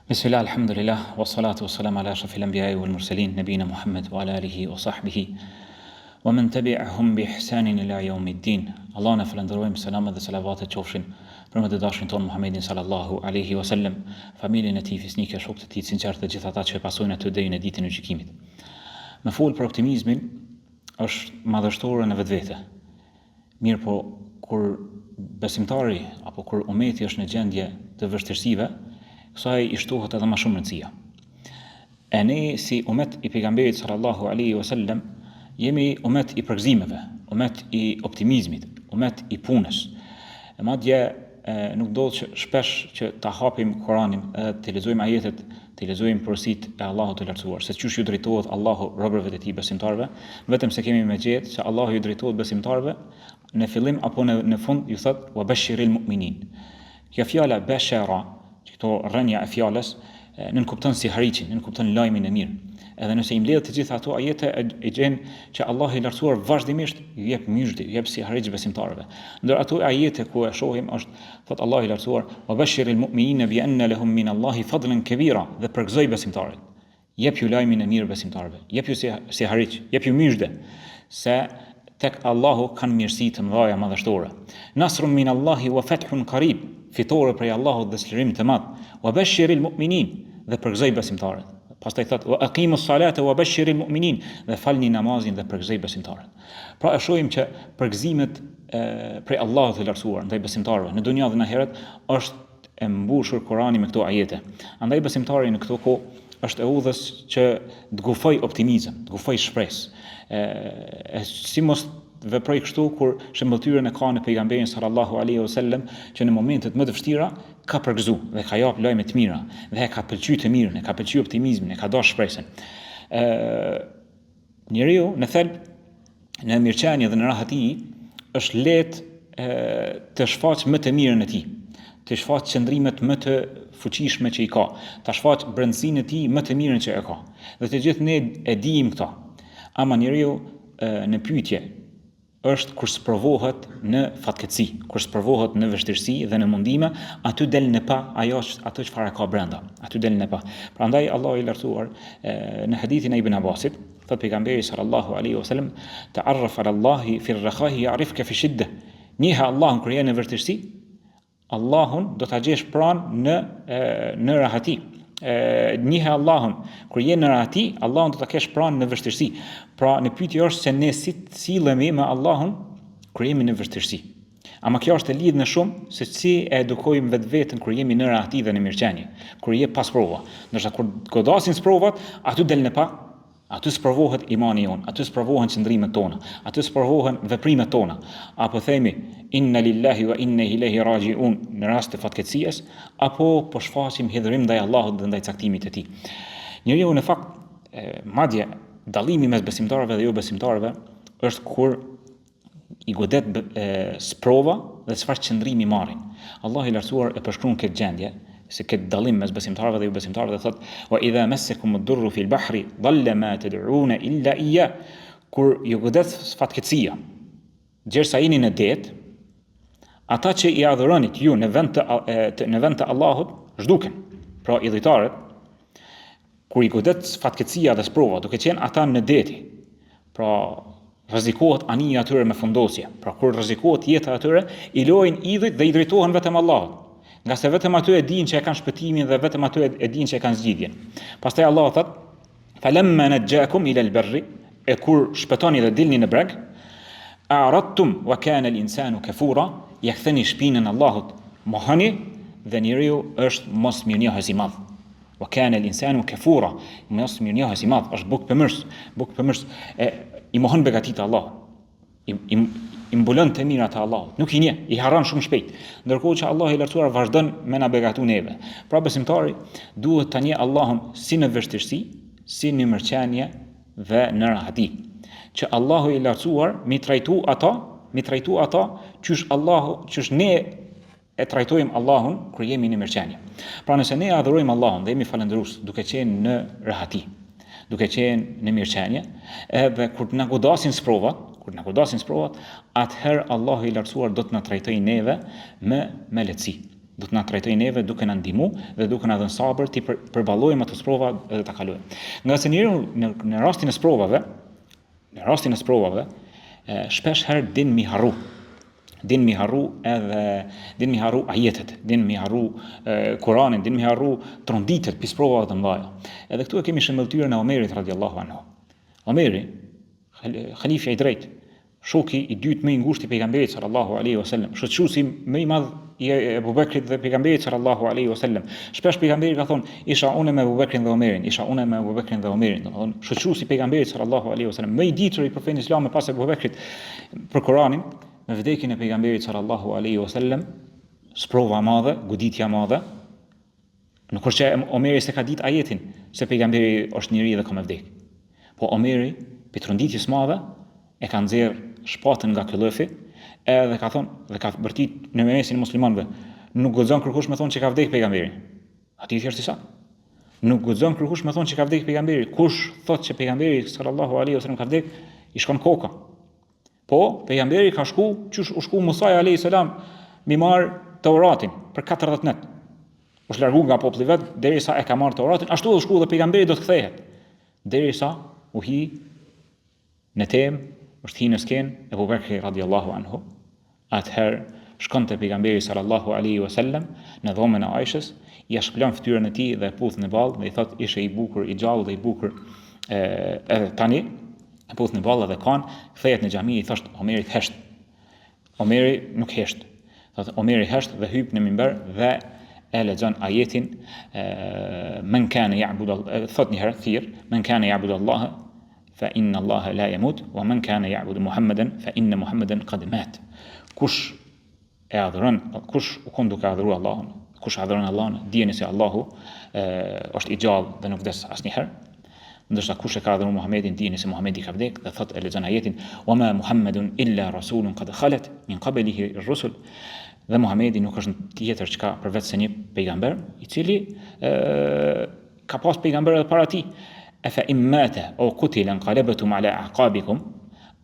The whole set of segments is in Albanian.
Bismillah, alhamdulillah, wa salatu wa salam ala ashrafil anbiya'i wal mursalin, nabina Muhammad wa ala alihi wa sahbihi wa man tabi'ahum bi ihsanin ila yawmiddin. Allah na falenderojmë, selamet dhe selavatet qofshin për më të dashurin ton Muhammedin sallallahu alaihi wasallam, familjen e tij, fisnikë, shokët e tij të sinqertë dhe gjithë ata që e pasojnë atë deri në ditën e gjykimit. Me fol për optimizmin është madhështore në vetvete. Mirë po, kur besimtari apo kur umeti është në gjendje të vështirësive, kësaj i shtohet edhe më shumë rëndësia. E ne si umet i pejgamberit sallallahu alaihi wasallam jemi umet i përgëzimeve, umet i optimizmit, umet i punës. E madje nuk do që shpesh që ta hapim Kur'anin edhe të lexojmë ajetet, të lexojmë porositë e Allahut të lartësuar, se çush ju drejtohet Allahu robërve të tij besimtarëve, vetëm se kemi me gjetë se Allahu ju drejtohet besimtarëve në fillim apo në fund ju thot wa bashiril mu'minin. Kjo fjala bashara, këto rënja e fjalës, nënkupton si haricin, nënkupton lajmin e mirë. Edhe nëse i mbledh të gjitha ato ajete e gjen që Allahu i lartësuar vazhdimisht ju jep myshdi, ju jep si haric besimtarëve. Ndër ato ajete ku e shohim është thot Allahu i lartësuar wa bashiril mu'minina bi anna lahum min Allahi fadlan kabira, dhe përgëzoi besimtarët. Jep ju lajmin e mirë besimtarëve, jep ju si haric, jep ju myshde se tek Allahu kanë mirësi të mëdha madhështore. Nasrun min Allahi wa fathun qarib, fitore prej Allahut dhe çlirim të madh. Wa bashiril mu'minin, dhe përgëzoi besimtarët. Pastaj thot wa aqimus salata wa bashiril mu'minin, dhe falni namazin dhe përgëzoi besimtarët. Pra e shohim që përgëzimet prej Allahut të lartësuar ndaj besimtarëve në dunjë dhe në ahiret është e mbushur Kurani me këto ajete. Andaj besimtari në këto kohë është e udhës që të gufoj optimizëm, të gufoj shpresë. Si mos veproj kështu kur shembulltyrën e ka në pejgamberin sallallahu alaihi wasallam që në momentet më të vështira ka përgëzu dhe ka jap lajme të mira dhe ka pëlqyer të mirën, ka pëlqyer optimizmin, ka dashur shpresën. Njeriu në thelb në mirëqenie dhe në rahati është lehtë të shfaqë më të mirën e tij, të shfaqë qëndrimet më të fuqishme që i ka, të shfaqë brendësinë e tij më të mirën që e ka. Dhe të gjithë ne e dijmë këto. Ama njeriu në pyetje është kur sprovohet në fatkeqësi, kur sprovohet në vështirësi dhe në mundime, aty del në pa ato çfarë ka brenda, aty del në pa. Prandaj Allahu i lartësuar në hadithin e Ibn Abbasit, thot pejgamberi sallallahu alaihi wasallam, ta'arraf ala Allahi fi ar-rakhahi ya'rifka fi shiddah. Njihe Allahun kur je në vështirësi, Allahun do ta gjesh pranë në rahati. Njihe Allahun kur je në rahati, Allahun do ta kesh pranë në vështirësi. Pra në pyetje është se ne si sillemi me Allahun kur jemi në vështirësi. Ama kjo është e lidhur shumë se si e edukojmë vetveten kur jemi në rahati dhe në mirëqenie, kur je pas prova. Ndërsa kur godasin provat, aty del në pa, aty sprovohet imani jon, aty sprovohen qëndrimet tona, aty sprovohen veprimet tona. Apo themi inna lillahi wa inna ilaihi raji'un në rast të fatkeqësisë, apo po shfaqim hidhrim ndaj Allahut dhe ndaj caktimit të tij. Njeriu në fakt madje dallimi mes besimtarëve dhe jo besimtarëve është kur i godet sprova dhe çfarë qëndrimi marrin. Allahu i lartësuar e përshkruan këtë gjendje, se këtë dallim mes besimtarëve dhe jo besimtarëve, dhe thot wa idha massakum ad-durru fil bahri dhalla ma tad'una illa iyya, kur ju godet fatkeqësia gjersa jeni në det, ata që i adhuronit ju në vend të Allahut zhduken. Pra idhujtarët kur i godet fatkeqësia dhe sprova, duke qenë ata në deti, pra rrezikohet anija atyre me fundosje. Pra kur rrezikohet jeta atyre, i lojnë idhujt dhe i drejtohen vetëm Allahut. Nga se vetëm aty e dinë që e kanë shpëtimin dhe vetëm aty e dinë që e kanë zgjidhjen. Pastaj Allah thot: "Falamma najjakum ila al-barri", e kur shpëtoni dhe dilni në breg, "a'radtum wa kana al-insanu kafura", ja ktheni shpinën Allahut, mohoni dhe njeriu është mos mirënjohës i madh. Wa kana al-insanu kafura, mos mirënjohës i madh, është bukë pëmërs, i mohon begatit e Allahut. I mbulon të mirat e Allahut, nuk i nje, i harron shumë shpejt. Ndërkohë që Allah i lartësuar vazhdon me na begatu neve. Pra besimtari duhet ta njeh Allahun si në vështirësi, si në mirëqenie dhe në rahati. Që Allahu i lartësuar mi trajtu ata qysh ne e trajtojmë Allahun kur jemi në mirëqenie. Pra nëse ne adhurojmë Allahun dhe jemi falendërues duke qenë në rahati, duke qenë në mirëqenie, edhe kur na godasin sprovat, atëherë Allahu i lartësuar do të na trajtojë neve me lehtësi, Do të na trajtojë neve duke na ndihmu dhe duke na dhënë sabër ti përballojmë ato sprova dhe ta kalojmë. Nga se në rastin e sprovave, shpesh herë din mi harru ajetet, din mi harru Kur'anin, din mi harru tronditet pi sprovave të mëdha. Edhe këtu e kemi shembulltyrën e Omerit radhiyallahu anhu. Omeri, khalifja i drejtë, shoku i dytë më i ngushtë i pejgamberit sallallahu alaihi wasallam, shoqëruesi më i madh i Abu Bekrit dhe pejgamberit sallallahu alaihi wasallam. Shpesh pejgamberi ka thonë, isha unë me Abu Bekrin dhe Omerin, domethënë shoqëruesi i pejgamberit sallallahu alaihi wasallam, më i ditur i profetit islam pas Abu Bekrit për Kur'anin, me vdekjen e pejgamberit sallallahu alaihi wasallam, sprova e madhe, goditja e madhe. Nuk është që Omeri se ka ditë ajetin se pejgamberi është njeri dhe ka me vdek. Po Omeri, për tronditjes madhe, e ka nxjerr shpatën nga ky llofi, edhe ka thonë dhe ka bërtit në mesin e muslimanëve. Nuk guxon kërkush me thonë që ka vdek pejgamberi. Hadithi është i saktë. Nuk guxon kërkush me thonë që ka vdek pejgamberi. Kush thotë që pejgamberi sallallahu alaihi wasallam ka vdek, i shkon koka. Po pejgamberi ka shku, qysh u shku Musa alayhi salam mi marr Teuratin për 40 net. U largu nga populli vet derisa e ka marr Teuratin, ashtu u shku dhe pejgamberi do të kthehet. Derisa u hi në temë, është hi në skenë Abu Bekri radhiyallahu anhu. Atëherë shkon te pejgamberi sallallahu alaihi wasallam në dhomën e Aishës, ia shplon fytyrën e tij dhe e puth në ballë dhe i thotë ishe i bukur, i gjallë dhe i bukur. Edhe tani e puth në ballë dhe kanë, kthehet në xhami i thoshte Omerit hesht. Omeri nuk hesht. Thotë Omeri hesht dhe hyp në minber dhe e lexon ajetin men kana ya'budu, thot një herë thirr, men kana ya'budu Allah fa inna Allah la yamut wa man kana ya'budu Muhammadan fa inna Muhammadan qad mat. Kush e adhuron, kush u kon duke adhuruar Allahun, kush adhuron Allahun, dijeni se Allahu është i gjallë dhe nuk vdes asnjëherë. Ndërsa kush e ka adhuruar Muhamedit, dijeni se Muhamedi ka vdek dhe thot e lexon ajetin wa ma Muhammadun illa rasulun qad khalat min qablihi ar-rusul. Dhe Muhamedi nuk është tjetër çka përveç se një pejgamber i cili ka pas pejgamber edhe para tij. Afa immata aw qutila anqalabatum ala aqabikum,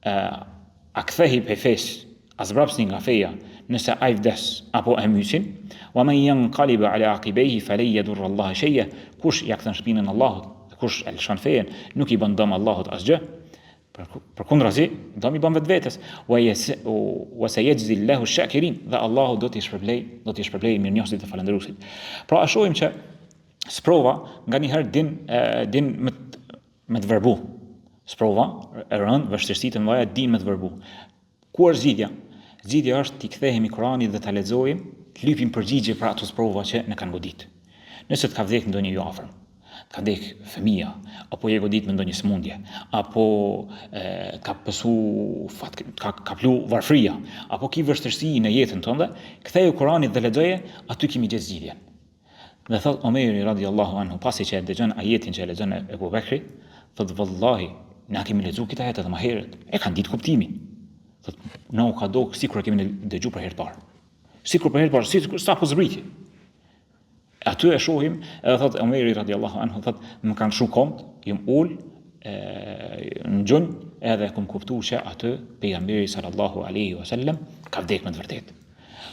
a kthehi pe fes azbrapsni nga feja nëse ai vdes apo e mysin. Wa man yanqalib ala aqibayhi falan yadurra Allah shay'a, kush ja kthen shpinën Allahut, kush e lëshon fejen, nuk i bën dëm Allahut asgjë. Përkundrazi, do mi bën vetvetes. Wa sayajzi Allahu ash-shakirin, dhe Allahu do t'i shpërblej mirënjohësit dhe falendëruesit. Pra e shohim që sprova nganjëherë din me të verbu. Sprova e rënd, vështirësitë e mëdha din me të verbu. Ku është zgjidhja? Zgjidhja është t'i kthehemi Kur'anit dhe ta lexojmë, të lypim përgjigje për ato sprova që na kanë godit. Nëse të ka vdek ndonjë i afërm, ka vdek fëmia, apo je godit me ndonjë smundje, apo ka pësu ka plu varfria, apo ki vështirësi në jetën tënde, ktheju Kur'anit dhe lexoje, aty kemi gjetë zgjidhjen. Dhe thot Omeri radhiyallahu anhu, pasi që e dëgjon ajetin që e lexon Abu Bekri, thot vallahi, na kemi lexuar këtë ajet edhe më herët, e kanë ditë kuptimin. Thot na u ka dok sikur e kemi dëgjuar për herë të parë. Sikur për herë të parë, sikur sa po zbriti. Aty e shohim, edhe thot Omeri radhiyallahu anhu, thot më kanë shu komt, jam ul në gjunj, edhe kom kuptuar që aty pejgamberi sallallahu alaihi wasallam ka vdek me të vërtetë.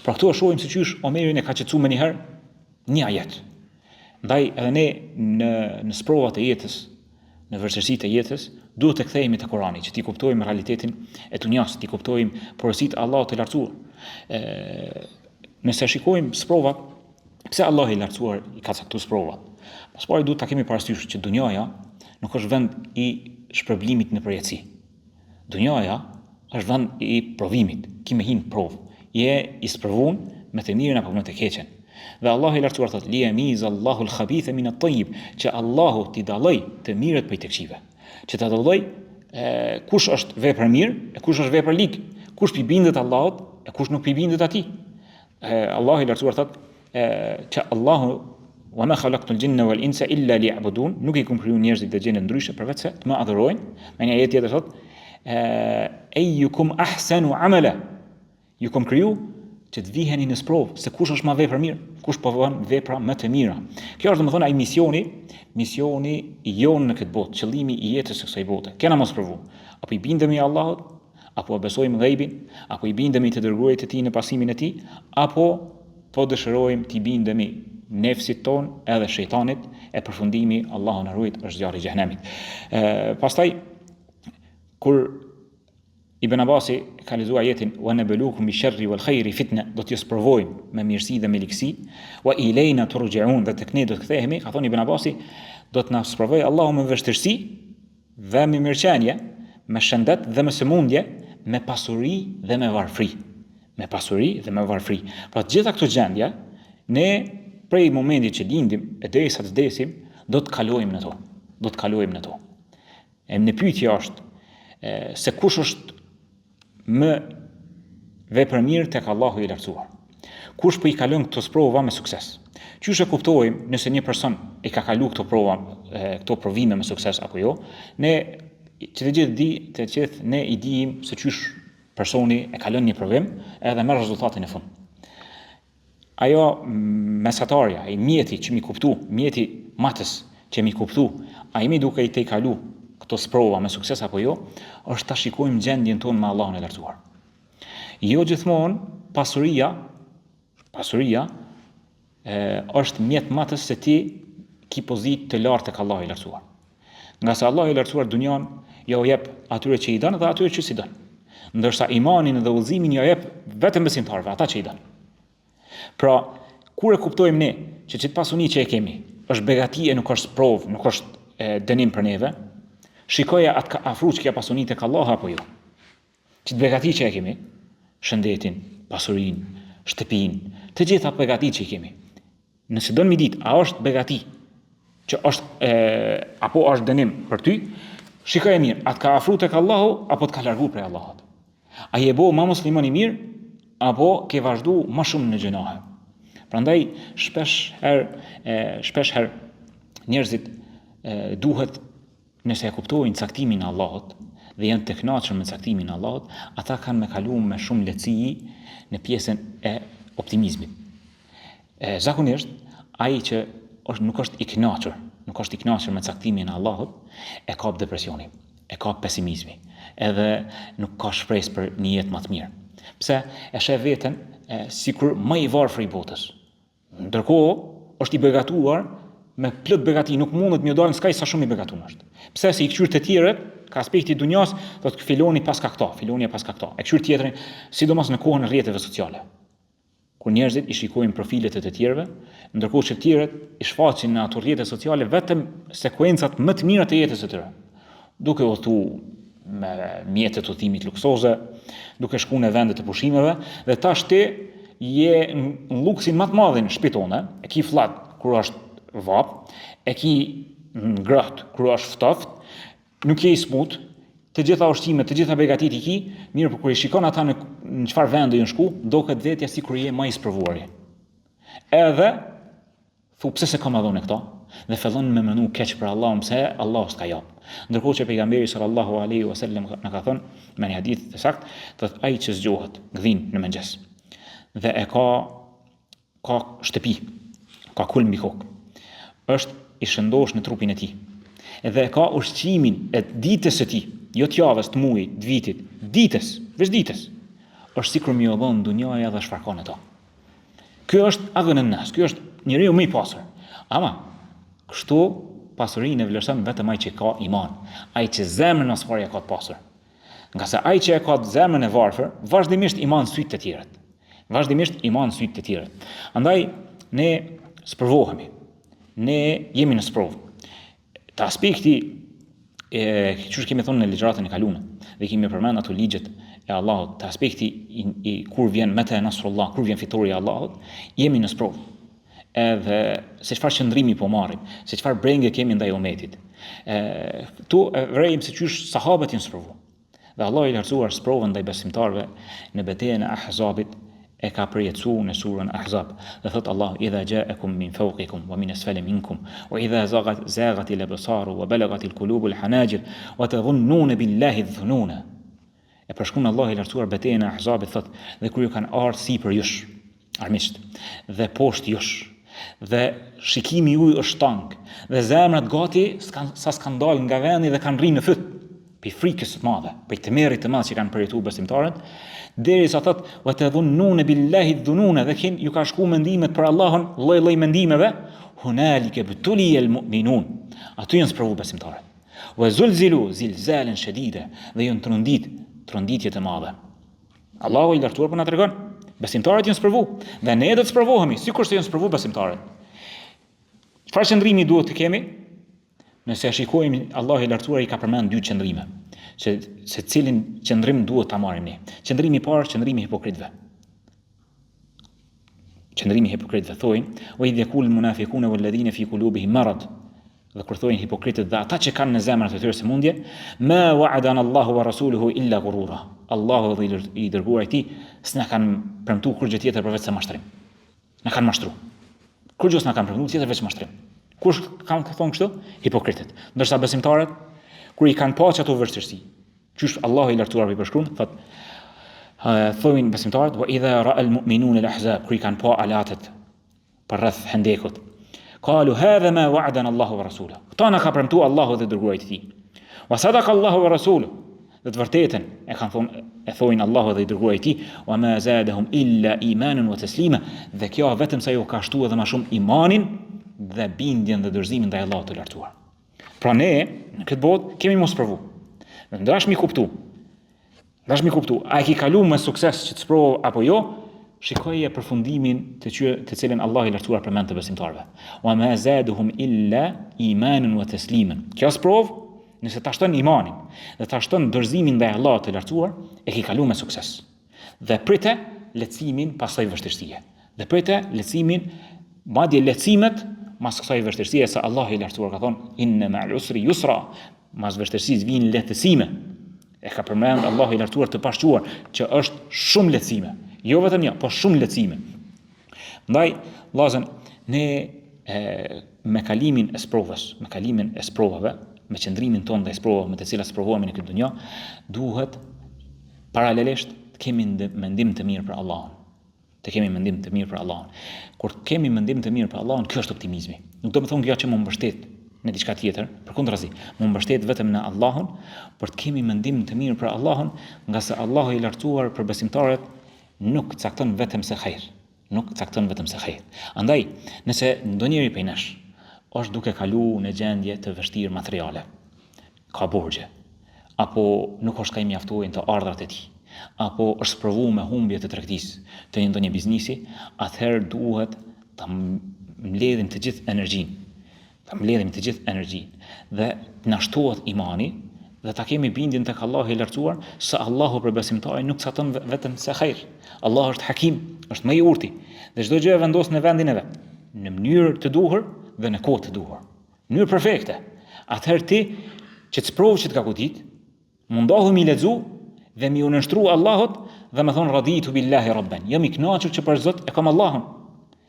Pra këtu e shohim se çysh Omerin e ka qetësuar më një herë një ajet. Ndaj edhe ne në sprovat e jetës, në vështirësitë e jetës, duhet të kthehemi te Kurani, që t'i kuptojmë realitetin e dunjas, t'i kuptojmë porositë e Allahut të lartësuar. Nëse shikojmë sprovat, pse Allah i lartësuar i ka caktuar sprovat? Pastaj duhet ta kemi parasysh që dunjaja nuk është vend i shpërblimit në përjetësi. Dunjaja është vend i provimit, kimë hin provë. Je i sprovuar me të mirën apo me të keqen. Dhe Allah i lartësuar thot: "Liyamiza Allahu al-khabitha min at-tayyib", që Allahu t'i dalloj të mirët prej të këqijve. Që ta dalloj kush është vepër mirë e kush është vepër lig, kush i bindet Allahut e kush nuk i bindet atij. Allah i lartësuar thot që Allahu wa ma khalaqtul jinna wal insa illa liya'budun, nuk i kam krijuar njerëzit dhe gjenet ndryshe përveç se të më adhurojnë. Me një ajet tjetër thot ayyukum ahsanu amala, ju kam kriju që të viheni në sprovë se kush është më vepër mirë, kush po bën vepra më të mira. Kjo është domethënë ai misioni i jonë në këtë botë, qëllimi i jetës së kësaj bote. Kena mos provu. Apo i bindemi Allahut, apo besojmë ghaibin, apo i bindemi të dërguarit të tij në pasimin e tij, apo po dëshirojmë t'i bindemi nefsit ton edhe shejtanit, e përfundimi Allahu na ruaj është zjarri i xhenemit. Pastaj kur Ibn Abasi ka lexuar ajetin wa nabluukum bi sharri wal khairi fitna, do t'ju sprovojmë me mirësi dhe me ligësi, wa ilayna turja'un, dhe tek ne do të kthehemi, ka thonë Ibn Abasi, do të na sprovojë Allahu me vështirësi dhe me mirëqenie, me shëndet dhe me sëmundje, me pasuri dhe me varfëri. Me pasuri dhe me varfëri. Pra të gjitha këto gjendje, ne prej momentit që lindim e derisa të vdesim, do të kalojmë në to. Do të kalojmë në to. E në pyetja është se kush është më vepër mirë tek Allahu i lartësuar. Kush po i kalon këto prova me sukses? Qysh e kuptojmë nëse një person i ka kalu këto prova, këto provime me sukses apo jo? Ne që të gjithë ne i dijim se qysh personi e kalon një provim edhe merr rezultatin e fund. Ajo mesatarja, i mjeti që mi kuptu, mjeti matës që mi kuptu, a imi duke i te i kalu këto sprova me sukses apo jo, është ta shikojmë gjendjen tonë me Allahun e lartësuar. Jo gjithmonë pasuria është mjet matës se ti ki pozitë të lartë tek Allahu i lartësuar. Nga se Allahu i lartësuar dunjan ja u jep atyre që i dën dhe atyre që si dën. Ndërsa imanin dhe udhëzimin ja jep vetëm besimtarëve, ata që i dën. Pra, kur e kuptojmë ne që çit pasuni që e kemi është begati e nuk është provë, nuk është dënim për neve, shikoja atë ka afru që kja pasuni tek Allah apo jo. Çit begati që e kemi, shëndetin, pasurinë, shtëpinë, të gjitha begati që i kemi. Nëse do në mi ditë, a është begati që është apo është dënim për ty, shikoj e mirë, atë ka afru tek Allahu apo të ka largu prej Allahut. A je bo ma muslimon i mirë apo ke vazhdu ma shumë në gjënahe. Prandaj shpesh herë njerëzit duhet, nëse e kuptojnë caktimin e Allahut dhe janë të kënaqur me caktimin e Allahut, ata kanë me kalu me shumë lehtësi në pjesën e optimizmit. Zakonisht ai që nuk është i kënaqur me caktimin e Allahut, e ka depresioni, e ka pesimizmi, edhe nuk ka shpresë për një jetë më të mirë. Pse e sheh veten sikur më i varfër i botës. Ndërkohë është i begatuar me plot begati, nuk mundet më dalë skaj sa shumë i begatun është. Pse se i kqyr të tjerët, ka aspekti i dunjas, thotë filoni pas ka këto, filoni pas ka këto. E kqyr tjetrin, sidomos në kohën e rrjeteve sociale. Kur njerëzit i shikojnë profilet e të tjerëve, ndërkohë që të tjerët i shfaqin në ato rrjete sociale vetëm sekuencat më të mira të jetës së tyre. Duke udhëtu me mjetet të udhëtimit luksoze, duke shku në vende të pushimeve, dhe tash ti je në luksin më të madh në shtëpinë tonë, e ki fllak kur është vap, e ki ngrohtë kur është ftoft, nuk je i smut, të gjitha ushqimet, të gjitha begatit i ki, mirë për kur i shikon ata në çfarë vende janë shku, do këtë vetja sikur je më i sprovuari. Edhe thu pse se kam dhënë këto, dhe fillon me menu keq për Allahun, pse Allah s'ka jap. Ndërkohë që pejgamberi sallallahu alaihi wasallam na ka thënë me një hadith të saktë, thotë ai që zgjohet gdhin në mëngjes dhe e ka shtëpi, ka kulm mbi kokë, është i shëndosh në trupin e tij. Edhe ka ushqimin e ditës së tij, jo të javës, të muajit, të vitit, ditës, veç ditës. Është sikur më dhon dunjaja dhe shfarkon ato. Ky është agën e nas, ky është njeriu më i pasur. Ama kështu pasurinë e vlerëson vetëm ai që ka iman, ai që zemrën as fare ka të pasur. Nga se ai që e ka zemrën e varfër, vazhdimisht iman syt të tjerët. Vazhdimisht iman syt të tjerët. Andaj ne sprovohemi. Ne jemi në sprovë. Të aspekti që kemi thonë në ligjëratën e kaluar, dhe kemi përmend ato ligjet e Allahut, të aspekti i kur vjen meta e nasrullah, kur vjen fitoria e Allahut, jemi në sprovë. Edhe se çfarë qëndrimi po marrim, se çfarë brengë kemi ndaj umetit. Tu vrejmë se qysh sahabët janë sprovu. Dhe Allah i lartësuar sprovën ndaj besimtarëve në betejën e Ahzabit e ka përjetësuar në surën Ahzab. Dhe thot Allah: "Idha ja'akum min fawqikum wa min asfali minkum wa idha zaghat al-absaru wa balagat al-qulubu al-hanajir wa tadhunnuna billahi adh-dhununa." E përshkruan Allah i lartësuar betejën e Ahzabit, thot: "Dhe kur ju kanë ardhur sipër jush, armiqt, dhe poshtë jush, dhe shikimi juaj është tank, dhe zemrat gati sa s'kan dalë nga vendi dhe kanë rrinë në fyt." për frikës të madhe, për tmerrit të madh që kanë përjetuar besimtarët, derisa thot wa tadhunnuna billahi dhununa, dhe ju ka shku mendimet për Allahun, lloj mendimeve, hunalika butuliyal mu'minun. Aty janë sprovu besimtarët. Wa zulzilu zilzalan shadida, dhe janë tronditje të mëdha. Allahu i lartuar po na tregon, besimtarët janë sprovu, dhe ne do të sprovohemi, sikur se janë sprovu besimtarët. Çfarë qëndrimi duhet të kemi? Nëse shikojmë, Allahu i lartuar i ka përmend dy qëndrime, se cilin qëndrim duhet ta marrim ne. Qëndrimi i parë, qëndrimi i hipokritëve. Qëndrimi i hipokritëve thojnë: "Wa idh yaqulu al-munafiquna wal-ladhina fi qulubihim marad", dhe kur thojnë hipokritët dhe ata që kanë në zemrat e tyre sëmundje, "Ma wa'adana Allahu wa rasuluhu illa ghurura", Allahu dhe i dërguari i tij s'na kanë premtuar kurrë gjë tjetër përveç se mashtrim. Na kanë mashtruar. Kurrë gjë s'na kanë premtuar tjetër veç mashtrim. Kush kanë thonë kështu? Hipokritët. Ndërsa besimtarët, kur i kanë pasur ato vështirësi, qysh Allahu i lartuar i përshkruan, thonë besimtarët: "Wa idha ra'a al-mu'minuna al-ahzab", kur i kanë pa alatet për rreth hendekut, qalu hadha ma wa'adana Allahu wa rasuluhu. Kto na ka premtuar Allahu dhe dërguari i tij. Wa sadaqa Allahu wa rasuluhu. Dhe të vërtetën e thonë Allahu dhe i dërguari i tij, wa ma zadahum illa imanan wa taslima. Dhe kjo vetëm sa ju ka shtuar edhe më shumë imanin dhe bindjen dhe dorëzimin ndaj Allahut të lartuar. Pra ne në këtë botë kemi mos provu. Ndashmi kuptu. A e ki kalu me sukses që të sprovë apo jo? Shikoje përfundimin të cilën Allah i lartuar përmend të besimtarëve. Wa ma zaduhum illa imanan wa tasliman. Kjo sprovë, nëse ta shton imanin dhe ta shton dorëzimin ndaj Allahut të lartuar, e ki kalu me sukses. Dhe prite lehtësimin pasoj vështirësie. Dhe prite lehtësimin, madje lehtësimet mas kësaj vështirësie, se Allah i lartuar ka thonë: "Inna ma'al usri yusra", mas vështirësisë vijnë lehtësime. E ka përmend Allah i lartuar të pashquar që është shumë lehtësime. Jo vetëm një, po shumë lehtësime. Ndaj, vllazën, ne me kalimin e sprovave, me qëndrimin tonë ndaj sprovave me të cilat sprovohemi në këtë dunjë, duhet paralelisht të kemi mendim të mirë për Allahun. Kur kemi mendim të mirë për Allahun, kjo është optimizmi. Nuk do të thonë kjo që më mbështet në diçka tjetër, përkundrazi, më mbështet vetëm në Allahun, por të kemi mendim të mirë për Allahun, nga se Allahu i lartuar për besimtarët nuk cakton vetëm se hajër. Andaj, nëse ndonjëri prej nesh është duke kalu në gjendje të vështirë materiale, ka borxhe, apo nuk është ka i mjaftojnë të ardhrat e tij, apo është provu me humbje të tregtisë të një ndonjë biznisi, atëherë duhet ta mbledhim të gjithë energjinë, dhe na shtohet imani dhe ta kemi bindjen tek Allahu i lartuar se Allahu për besimtarin nuk cakton vetëm se hajër. Allah është hakim, është më i urti, dhe çdo gjë e vendos në vendin e vet, në mënyrë të duhur dhe në kohë të duhur, në mënyrë perfekte. Atëherë ti që të sprovë që të ka godit, mundohu mi lexu dhe mi unënshtru Allahut dhe me thonë raditu billahi rabban. Jam i kënaqur që për Zot e kam Allahun.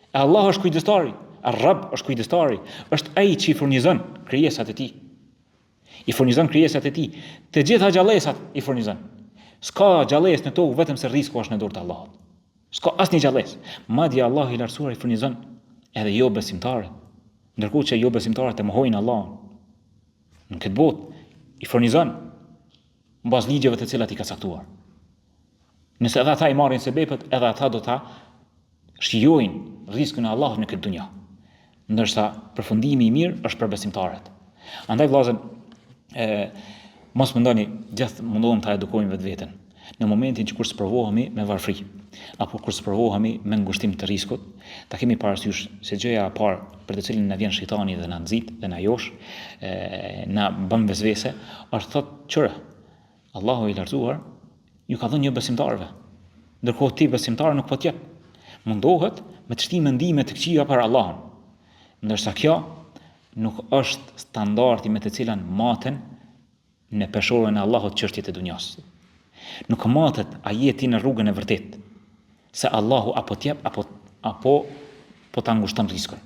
E Allah është kujdestari, Ar-Rabb është kujdestari, është ai që i furnizon krijesat e tij. Të gjitha gjallësat i furnizon. S'ka gjallës në tokë vetëm se rreziku është në dorë të Allahut. S'ka asnjë gjallës. Madje Allah i lartësuar i furnizon edhe jo besimtarët. Ndërkohë që jo besimtarët e mohojnë Allahun. Në këtë botë i furnizon mbas ligjeve të cilat i ka caktuar. Nëse edhe ata i marrin sebepet, edhe ata do ta shijojnë rrezikun e Allahut në këtë dunjë. Ndërsa përfundimi i mirë është për besimtarët. Andaj vllazën, mos mendoni gjithë mundohem ta edukojmë vetveten. Në momentin që kur sprovohemi me varfëri, apo kur sprovohemi me ngushtim të rrezikut, ta kemi parasysh se gjëja e parë për të cilën na vjen shejtani dhe na nxit dhe na josh, na bën vezvese, është thotë qëre. Allahu i lartësuar ju ka dhënë një besimtarëve, ndërkohë ti besimtar nuk po t'jep. Mundohet me të shti mendime të këqija për Allahun. Ndërsa kjo nuk është standardi me të cilën maten në peshorën e Allahut çështjet e dunjas. Nuk matet ajeti në rrugën e vërtet, se Allahu apo t'jep apo ta ngushton rrezikun.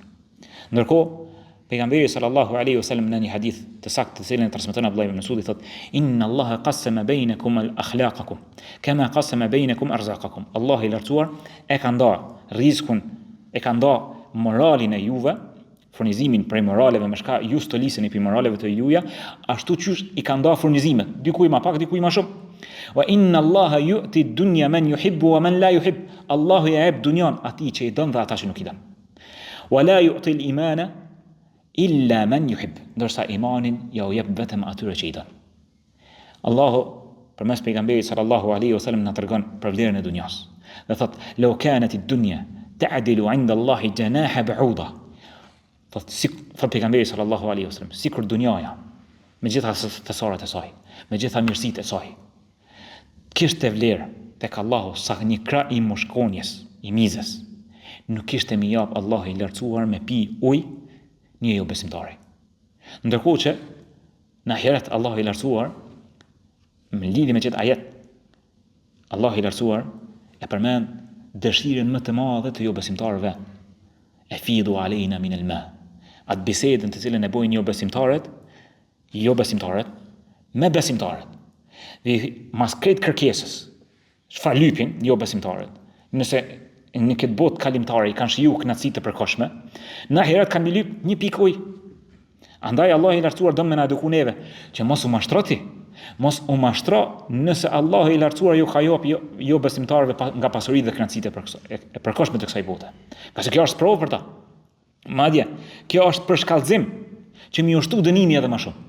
Ndërkohë pejgamberi sallallahu alaihi wasallam në një hadith të saktë të cilin e transmeton Abdullah ibn Mas'udi thotë: "Inna Allaha qassama bainakum al-akhlaqakum kama qassama bainakum arzaqakum." Allahu i lartësuar e ka ndarë rrezikun, e ka ndarë moralin e juve, furnizimin prej moraleve me shka ju stoliseni për moraleve të juja, ashtu qysh i ka nda furnizimet, dikuj ma pak, dikuj ma shumë. Wa inna Allaha yu'ti dunya man yuhibbu wa man la yuhib. Allahu ja jep dunjan atij që i don dhe ata që nuk i don. Wa la yu'ti al-imana illa man yuhib. Ndërsa imanin ja u jep vetëm atyre që i don. Allahu përmes pejgamberit sallallahu alaihi wasallam na tregon për vlerën e dunjas. Dhe thot: "Law kanat ad-dunya ta'dilu 'inda Allahi janaha ba'uda." Thot pejgamberi sallallahu alaihi wasallam, sikur dunjaja me gjitha thesaret e saj, me gjitha mirësitë e saj, kishte vlerë tek Allahu sa një krah i mushkonjes, i mizës, nuk kishte mi jap Allahu i lartësuar me pi ujë një jo besimtari. Ndërkohë që në ahiret Allahu i lartësuar, në lidhje me këtë ajet, Allahu i lartësuar e përmend dëshirën më të madhe të jo besimtarëve. E fidu alejna min al-ma. Atë bisedën të cilën e bojnë jo besimtarët me besimtarët. Dhe mas krejt kërkesës, çfarë lypin jo besimtarët. Nëse në këtë botë kalimtare i kanë shiju kënaqësi të përkohshme, në ahiret kanë lyp një pikë ujë. Andaj Allah i lartësuar do me na eduku neve që mos u mashtroti, mos u mashtro nëse Allah i lartësuar ju ka jap jo besimtarëve nga pasuritë dhe kënaqësitë e përkohshme të kësaj bote. Ka se kjo është provë për ta. Madje, kjo është për shkallëzim që mi ushtu dënimi edhe më shumë.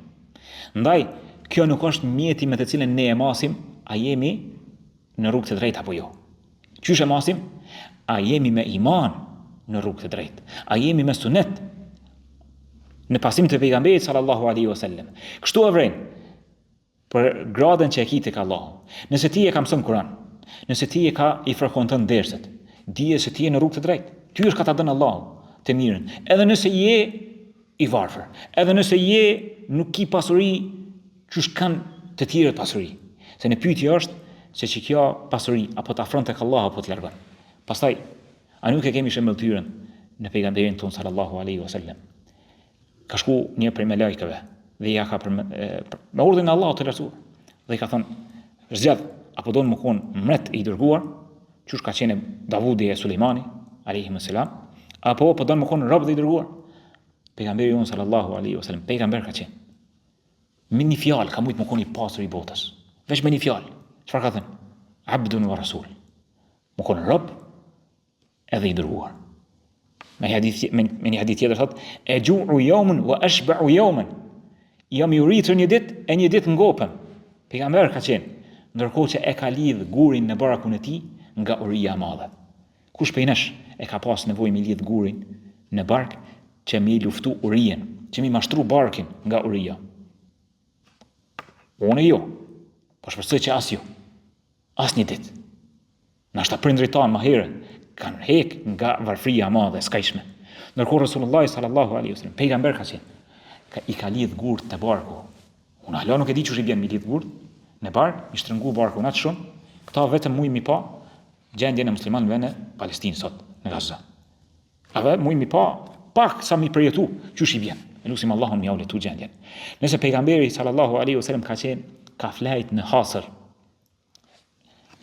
Ndaj, kjo nuk është mjeti me të cilën ne e masim, a jemi në rrugë të drejtë apo jo. Qysh e masim? A jemi me iman në rrugë të drejtë? A jemi me sunet në pasim të pejgamberit sallallahu alaihi wasallam? Kështu e vrejnë për gradën që e ki tek Allahu. Nëse ti e ka mësuar Kur'an, nëse ti e ka i frekuenton derset, dije se ti je në rrugë të drejtë. Ty është ka ta dhënë Allahu të mirën. Edhe nëse je i varfër, edhe nëse je nuk ki pasuri qysh kanë të tjerët pasuri. Se në pyetje është se që kjo pasuri apo të afron tek Allahu apo të largon. Pastaj, a nuk e kemi shembëltyrën në pejgamberin ton sallallahu alaihi wasallam. Ka shku një prej melekëve dhe ja ka me urdhën e Allahut të lartësuar. Dhe i ka thënë, zgjidh apo do të më kon mret i dërguar, qysh ka qenë Davudi e Sulejmani alayhi salam, apo do të më kon rob i dërguar. Pejgamberi jon sallallahu alaihi wasallam, pejgamber ka qenë. Me një fjalë ka mujt më kon i pasur i botës. Veç me një fjalë. Çfarë ka thënë? Abdun wa rasul. Më kon rob edhe i dërguar. Me një hadith tjetër thotë, e ju'u yawman wa ashba'u yawman. Jam i uritur një ditë e një ditë ngopëm. Pejgamber ka qenë, ndërkohë që e ka lidh gurin në barakun e tij nga uria e madhe. Kush prej nesh e ka pas nevojë me lidh gurin në bark që mi luftu urien, që mi mashtru barkin nga uria? Unë jo, po shpresoj që as ju, as një ditë. Nashta prindrit tanë më herët kanë hek nga varfria e madhe, skajshme. Ndërkohë Resulullah sallallahu alaihi wasallam, pejgamber ka qenë, i ka lidh gurt të barku. Unë hala nuk e di çush i bën mi lidh gurt në bark, i shtrëngu barku natë shumë. Këta vetëm muj mi pa gjendjen e muslimanëve në Palestinë sot, në Gaza. Ave muj mi pa pak sa mi përjetu çush i bën. Elusim Allahun mi tu gjendjen. Nëse pejgamberi sallallahu alaihi wasallam ka qenë ka flajt në Hasër,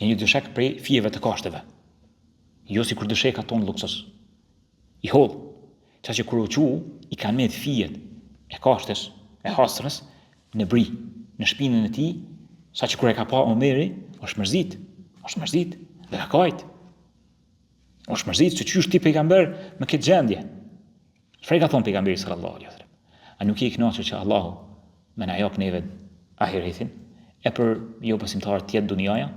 një dyshek prej fijeve të kashteve. Jo si kur dësheka tonë luksos. I hodh, që kur u qu, i kanë met fijet e kashtes, e Hasrës, në bri, në shpinën e tij, sa që kur e ka pa Omeri, është mërzit, dhe ka kajt. është mërzit që qysh ti pejgamber me këtë gjendje. Çfarë ka thonë pejgamberi sallallahu alaihi wasallam? A nuk i kënaqur që Allahu më na jap neve ahiretin, e për jo besimtarët të jetë dunjaja?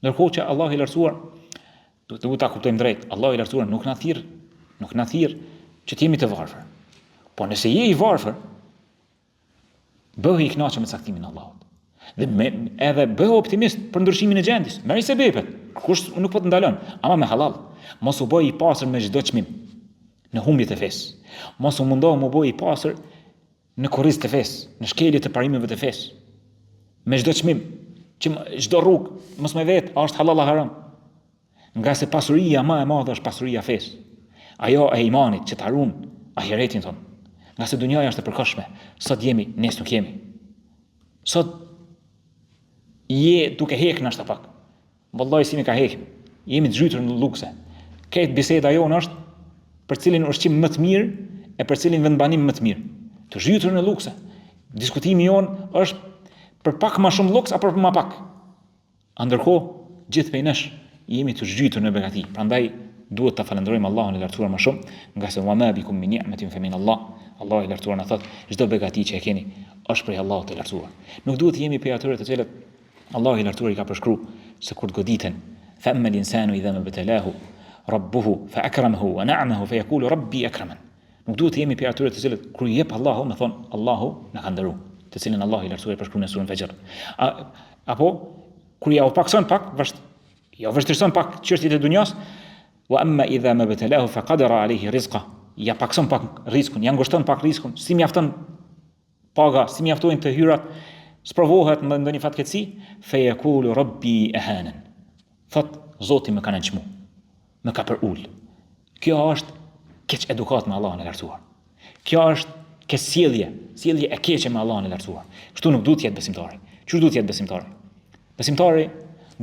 Ndërkohë që Allahu i lartësuar, duhet ta kuptojmë drejt, Allahu i lartësuar nuk na thirr që të jemi të varfër. Po nëse je i varfër, bëhe i kënaqur me caktimin e Allahut. Dhe edhe bëhe optimist për ndryshimin e gjendjes. Merri sebepet. Kush nuk po të ndalon, ama me halal. Mos u bëj i pasër me çdo çmim në humbjet e fesë. Mos u mundohu më bëj i pasër në kurrizë të fesë, në shkelje të parimeve të fesë. Me çdo çmim, që çdo rrugë mos më vet, a është halal apo haram. Nga se pasuria më e madhe është pasuria e fesë. Ajo e imanit që ta ruan ahiretin ton. Nga se dunjaja është e përkohshme. Sot jemi, nesër nuk jemi. Sot je duke hek në ashtë pak. Vallahi si me ka hek. Jemi të zhytur në lukse. Këtë biseda jonë është për cilin ushqim më të mirë e për cilin vendbanim më të mirë. Të zhytur në lukse. Diskutimi jonë është për pak më shumë luks apo për më pak. Ndërkohë, gjithë prej nesh jemi të zhytur në begati. Prandaj duhet ta falenderojmë Allahun e lartësuar më shumë, nga se wa ma bikum min ni'matin fa min Allah. Allahu i lartësuar na thot, çdo begati që e keni është prej Allahut të lartësuar. Nuk duhet të jemi prej atyre të cilët Allahu i lartësuar i ka përshkruar se kur të goditen, fa amma al-insanu idha mabtalahu rabbuhu fa akramahu wa na'amahu fa yaqulu rabbi akraman. Nuk duhet të jemi prej atyre të cilët kur i jep Allahu, më thon Allahu na ka nderuar, të cilën Allahu i lartësuar i përshkruan në surën Fajr. Apo kur ja u pakson pak, ja vështirëson pak çështjet e dunjas, wa amma idha mabtalahu fa qadara alayhi rizqa. Ja pakson pak riskun, ja ngushton pak riskun, si mjafton paga, si mjaftojnë të hyrat, sprovohet në ndonjë fatkeqësi, fa yaqulu rabbi ahanan. Thot Zoti më ka nënçmu, më ka për ul. Kjo është keq edukat me Allahun e lartësuar. Kjo është keq sjellje e keqe me Allahun e lartësuar. Kështu nuk duhet të jetë besimtari. Çu duhet të jetë besimtari? Besimtari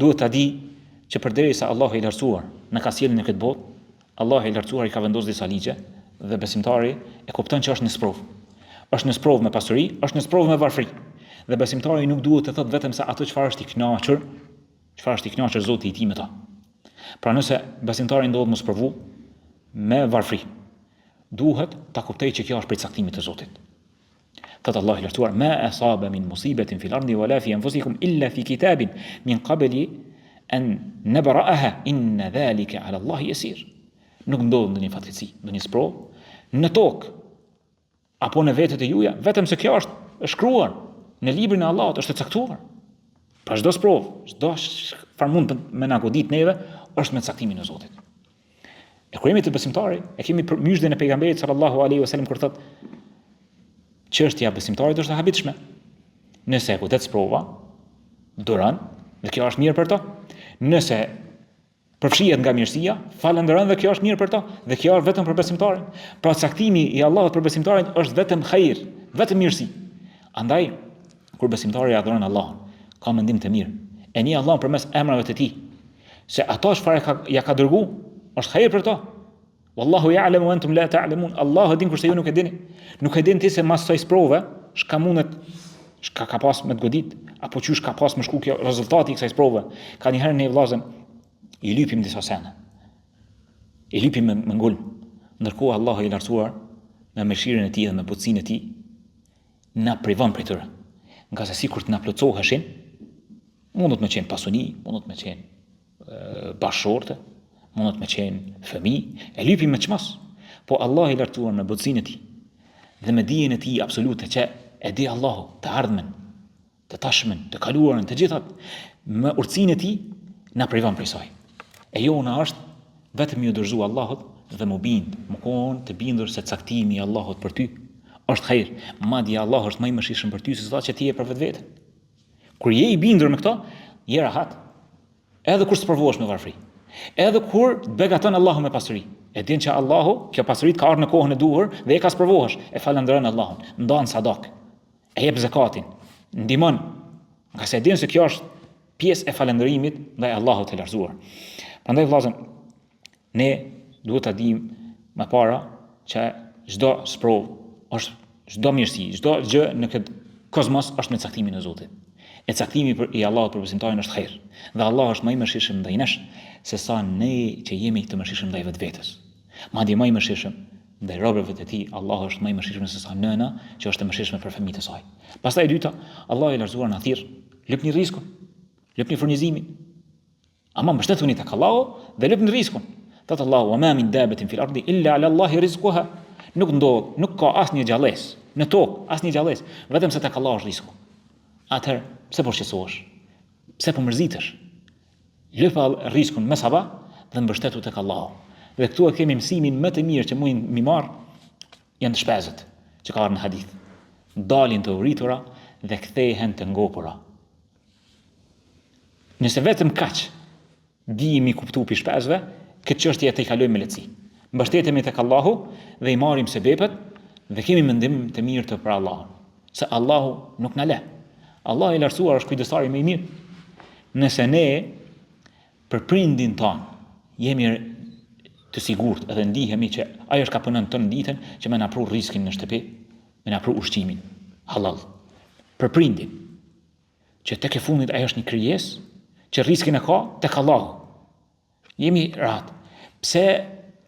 duhet ta di që përderisa Allahu i lartësuar na ka sjellë në këtë botë, Allahu i lartësuar i ka vendosur disa ligje dhe besimtari e kupton që është në sprovë. Është në sprovë me pasuri, është në sprovë me varfëri. Dhe besimtari nuk duhet të thotë vetëm se ato çfarë është i kënaqur Zoti i tij me ta. Pra nëse besimtari ndodhet mos provu me varfëri, duhet ta kuptojë që kjo është prej caktimit të Zotit. Thot Allahu i lartësuar, ma asaba min musibatin fil ardi wala fi anfusikum illa fi kitabin min qabli an nabra'aha inna dhalika 'ala Allahi yasir. Nuk ndodh ndonjë fatkeqësi, ndonjë sprovë në tokë apo në vetët e juaja, vetëm se kjo është shkruar në librin e Allahut, është e caktuar. Pa çdo sprovë, çdo çfarë mund me na godit neve, është me caktimin e Zotit. E kur jemi të besimtari, e kemi myshdën e pejgamberit sallallahu alaihi wasallam kur thotë çështja e besimtarit është e habitshme. Nëse e godet sprova, duron, dhe kjo është mirë për to. Nëse përfshihet nga mirësia, falënderon dhe kjo është mirë për to, dhe kjo është vetëm për besimtarin. Pra caktimi i Allahut për besimtarin është vetëm xhair, vetëm mirësi. Andaj kur besimtari adhuron Allahun, ka mendim të mirë. E njeh Allahun përmes emrave të tij, se ato çfarë ja ka dërguar është xhair për to. Wallahu ya'lamu wa antum la ta'lamun. Allahu din kurse ju nuk e dini. Nuk e dini ti se mas soi sprove, shka ka pas me të godit, apo qysh ka pas me shku kjo rezultati i kësaj sprove. Ka një herë ne vllazën i lypim disa sene. I lypim me ngulm. Ndërkohë Allahu i lartësuar me mëshirën e tij dhe me butësinë e tij na privon prej tyre. Nga se sikur të na plotësoheshin, mundot me qenë pasuni, mundot me qenë bashorte, mundot me qenë fëmijë, e lypim me çmas. Po Allah i lartësuar me butësinë e tij dhe me dijen e tij absolute që e di Allahu të ardhmen, të tashmen, të kaluarën, të gjithat, me urtësinë e tij na privon prej saj. E jona është vetëm ju dorëzu Allahut dhe më bind, më konë të bindur se caktimi i Allahut për ty është xhair. Madje Allah është më i mëshirshëm për ty se sa që ti je për vetveten. Kur je i bindur me këto, je rahat. Edhe kur sprovohesh me varfëri. Edhe kur të begaton Allahu me pasuri. E din që Allahu, kjo pasuri ka ardhur në kohën e duhur dhe e ka sprovohesh, e falënderon Allahun, ndan sadak. E jep zakatin, ndihmon. Nga se din se kjo është pjesë e falënderimit ndaj Allahut të lartësuar. Prandaj vllazën, ne duhet ta dimë më para që çdo sprovë është çdo mirësi, çdo gjë në këtë kozmos është me caktimin e Zotit. E caktimi i Allahut për besimtarin është xhair. Dhe Allah është më i mëshirshëm ndaj nesh se sa ne që jemi të mëshirshëm ndaj vetvetes. Madje më i mëshirshëm ndaj robërve të tij, Allah është më i mëshirshëm se sa nëna që është e mëshirshme për fëmijët e saj. Pastaj e dyta, Allah i lartësuar na thirr, lëpni rrezikun, lëpni furnizimin. Ama mbështetuni tek Allahu dhe lëpni rrezikun. Thot Allahu: "Wa ma min dabatin fil ardi illa 'ala Allahi rizquha." Nuk ka asnjë gjallës në tokë, asnjë gjallës, vetëm se tek Allahu është rreziku. Atëherë, pse po shqetësohesh? Pse po mërzitesh? Lëpa rrezikun me sabah dhe mbështetu tek Allahu. Dhe këtu e kemi mësimin më të mirë që mund mi marr, janë të shpezët që ka në hadith. Dalin të uritura dhe kthehen të ngopura. Nëse vetëm kaq dijemi kuptu pi shpezve, këtë çështje të kalojmë me lehtësi. Mbështetemi tek Allahu dhe i marrim sebepet dhe kemi mendim të mirë të për Allahun. Se Allahu nuk na le. Allah i lartësuar është kujdestari më i mirë. Nëse ne për prindin ton jemi të sigurt edhe ndihemi që ajo është ka punën tonë ditën që më na pru riskin në shtëpi, më na pru ushqimin halal. Për prindin, që tek e fundit ajo është një krijesë që riskin e ka tek Allahu. Jemi rahat. Pse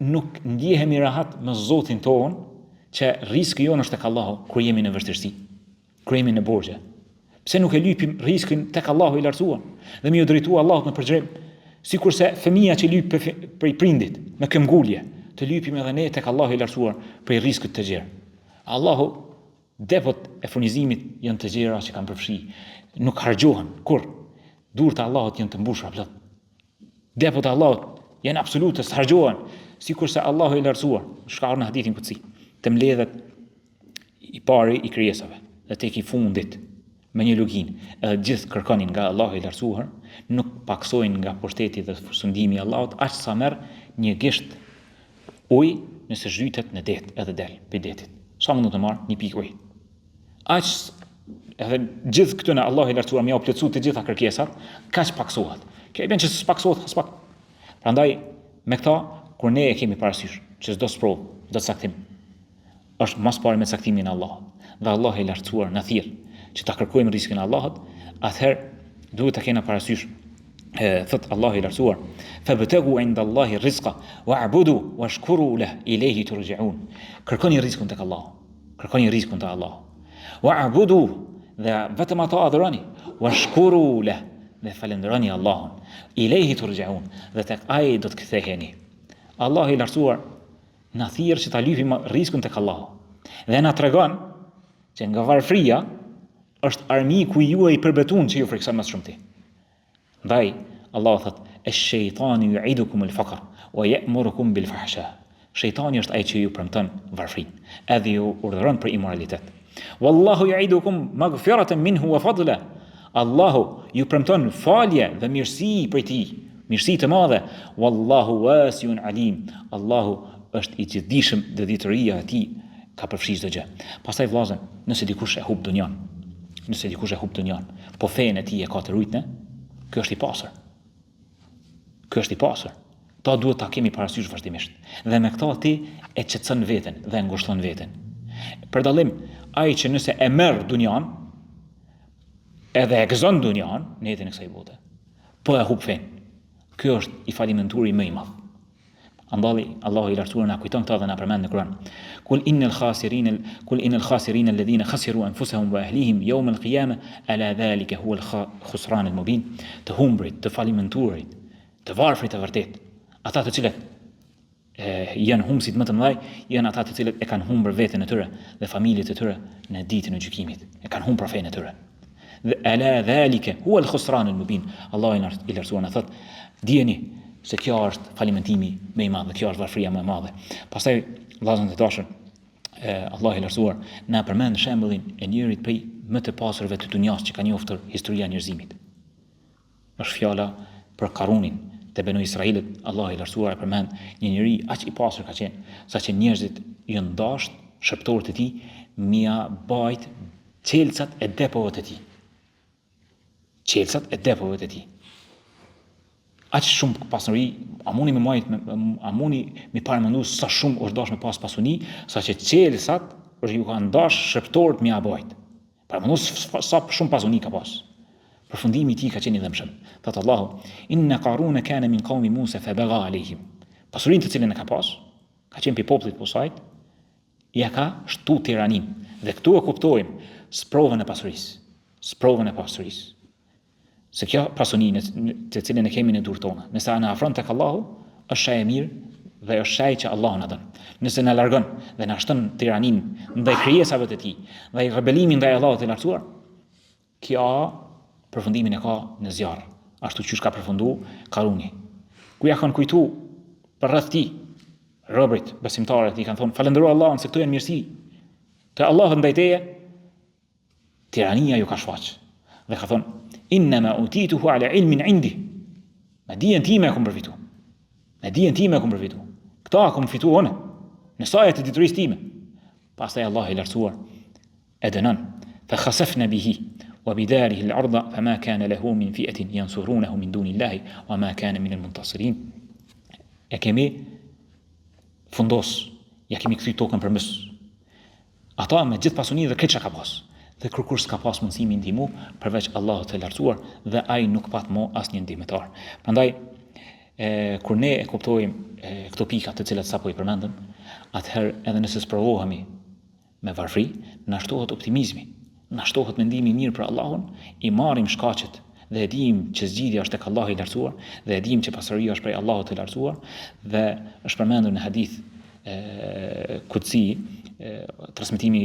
nuk ndjehemi rahat me Zotin ton që riski jonë është tek Allahu kur jemi në vështirësi, kur jemi në borxhe? Pse nuk e lypim riskin tek Allahu i lartësuar dhe më drejtua Allahut në përgjigjem? Sikurse fëmia që lyp prej prindit me këmbgulje, të lypim edhe ne tek Allahu i lartësuar prej riskut të gjerë. Allahu depot e furnizimit janë të gjera që kanë përfshi, nuk hargjohen kur. Durët e Allahut janë të mbushura plot. Depot e Allahut janë absolute, s'hargjohen, sikurse Allahu i lartësuar, shkar në hadithin kutsi, të mbledhet i pari i krijesave dhe tek i fundit me një lugin, edhe gjithë kërkonin nga Allahu i lartësuar, nuk paksojnë nga pushteti dhe sundimi i Allahut, aq sa merr një gisht ujë nëse zhytet në det edhe del pe detit. Sa mund të marr një pikë ujë. Aq edhe gjithë këto në Allahu i lartësuar më u plotsu të gjitha kërkesat, kaq paksohet. Kjo i bën që s'paksohet as pak. Prandaj me këta kur ne e kemi parasysh që çdo sprov, çdo caktim është mas pari me caktimin e Allahut. Dhe Allahu i lartësuar na thirr që ta kërkojmë riskin e Allahut, atëherë duhet ta kemi parasysh thot Allahu i lartësuar, fabtagu inda Allahi rizqa wa'budu washkuru lahu ilayhi turja'un. Kërkoni rizkun tek Allahu. Kërkoni rizkun tek Allahu. Wa'budu, dhe vetëm ata adhuroni, washkuru lahu, dhe falenderoni Allahun. Ilayhi turja'un, dhe tek ai do të ktheheni. Allahu i lartësuar na thirr që ta lypim riskun tek Allahu. Dhe na tregon që nga varfria është armiku juaj i përbetun që ju frikson më shumë ti. Ndaj, Allah thot, "Ash-shaytanu yu'idukum al-faqr wa ya'murukum bil-fahsha." Shejtani është ai që ju premton varfrinë, edhe ju urdhëron për imoralitet. "Wallahu yu'idukum maghfiratan minhu wa fadla." Allahu ju premton falje dhe mirësi prej tij, mirësi të madhe. "Wallahu wasi'un alim." Allahu është i gjithdijshëm dhe dhitëria e tij ka përfshirë çdo gjë. Pastaj vllazën, nëse dikush e hub dunjan, po fenë e tij e ka të rujtën, kjo është i pasur. Kjo është i pasur. Ta duhet ta kemi parasysh vazhdimisht. Dhe me këta ti e qetëson veten dhe e ngushton veten. Për dallim, ai që nëse e merr dunjan, edhe e gëzon dunjan në jetën e kësaj bote, po e hub fenë. Kjo është i falimenturi më i madh. Andalli Allahu i lartësuar na kujton këtë dhe na përmend në Kur'an. Kul innal khasirin alladhina khasiru anfusahum wa ahlihim yawm al-qiyamah ala dhalika huwa al-khusran al-mubin. Të humbrit, të falimenturit, të varfrit e vërtet. Ata të cilët janë humbësit më të mëdhej, janë ata të cilët e kanë humbur veten e tyre dhe familjet e tyre në ditën e gjykimit. E kanë humbur fenë e tyre. Ala dhalika huwa al-khusran al-mubin. Allahu i lartësuar na thot, dijeni se kjo është falimentimi më i madh, kjo është varfëria më e madhe. Pastaj vllazën e dashur, Allahu i lartësuar na përmend shembullin e njërit prej më të pasurve të dunjas që ka njoftur historia e njerëzimit. Është fjala për Karunin te Benu Israilit. Allahu i lartësuar e përmend një njeri aq i pasur ka qenë, saqë njerëzit i ndasht shërptorët e tij mia bajt çelcat e depove të tij. Çelcat e depove të tij. Aq shumë pasuri, a muni me paramendu sa shumë është dash me pas pasuni, saqë çelësat është ju kanë dash shërptorët me abajt. Paramendu sa shumë pasuni ka pas. Përfundimi i tij ka qenë i dëmshëm. Thot Allahu, "Inna Qaruna kana min qaumi Musa fabagha alayhim." Pasurinë të cilën e ka pas, ka qenë pi popullit të Musait, ja ka shtu tiranin. Dhe këtu e kuptojmë sprovën e pasurisë. Sprovën e pasurisë. Se kjo pasuni të cilën e kemi në durë tona, nëse ana afron tek Allahu, është shaj e mirë dhe është shaj që Allahu na don. Nëse na largon dhe na shton tiranin ndaj krijesave të tij, ndaj rebelimin ndaj Allahut të lartësuar, kjo përfundimin e ka në zjarr, ashtu siç ka përfunduar Karuni. Ku ja kanë kujtu për rreth tij, robërit besimtarët i kanë thonë falëndero Allahun se këto janë mirësi. Te Allahu ndaj teje, tirania ju ka shfaq. Dhe ka thonë innama utituhu ala ilmin indi. Me dijen time e kom përfitu. Me dijen time e kom përfitu. Këta kom fitu unë. Në sajët të diturisë time. Pastaj Allah i lartësuar e dënon. Fa khasafna bihi wa bidarihi al-ardha fama kana lahu min fi'atin yansurunahu min duni Allahi wa ma kana min al-muntasirin. E kemi fundos, ja kemi kthy tokën përmes. Ata me gjithë pasuni dhe këtë çka ka pas. Dhe kërkush s'ka pas mundësi mi ndihmu përveç Allahut të lartësuar dhe ai nuk pat mo asnjë ndihmëtar. Prandaj kur ne e kuptojmë këto pika të cilat sapo i përmendëm, atëherë edhe nëse sprovohemi me varfri, na shtohet optimizmi, na shtohet mendimi i mirë për Allahun, i marrim shkaqet dhe e dim që zgjidhja është tek Allahu i lartësuar dhe e dim që pasuria është prej Allahut të lartësuar dhe është përmendur në hadith kutsi, transmetimi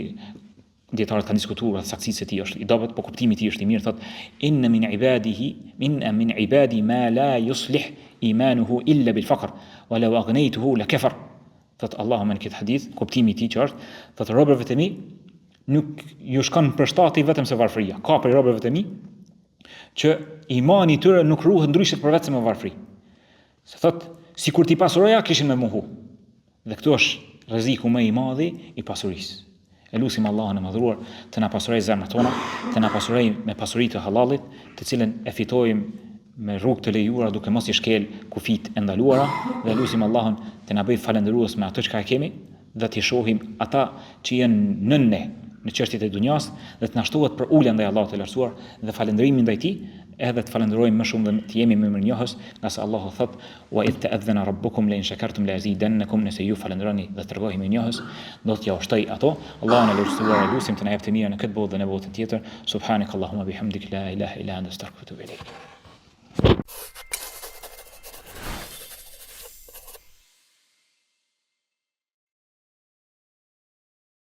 dietarët kanë diskutuar rreth saktësisë së tij është i dobët, po kuptimi i tij është i mirë, thotë inna min ibadi ma la yuslih imanuhu illa bil faqr wa law aghnaytuhu la kafar. Thotë Allahu në këtë hadith, kuptimi i tij që është, thotë robërve të mi nuk ju shkon përshtatje vetëm se varfëria. Ka për robërve të mi që imani i tyre nuk ruhet ndryshe përveç se me varfëri. Se thotë sikur ti pasuroja kishin me mohu. Dhe këtu është rreziku më i madh i pasurisë. Elusim Allahun e madhruar të na pasurojë zemrat tona, të na pasurojë me pasuri të halalit, të cilën e fitojmë me rrugë të lejuara duke mos i shkel kufit e ndaluara, dhe elusim Allahun të na bëjë falendërues me atë çka e kemi dhe të shohim ata që janë nën ne në çështjet e dunjas dhe të na shtohet për ulja ndaj Allahut të lartësuar dhe falëndërimi ndaj tij, edhe të falenderojmë më shumë dhe të jemi më mirënjohës, nga se Allahu thot wa idh ta'adhana rabbukum la in shakartum la azidannakum, nëse ju falenderoni dhe tregoni mirënjohës, do t'ja ushtoj ato. Allahun e lutem, lutim të na jap të mirë në këtë botë dhe në botën tjetër. Subhanakallahumma bihamdik la ilaha illa anta astaghfiruka wa atubu ilayk.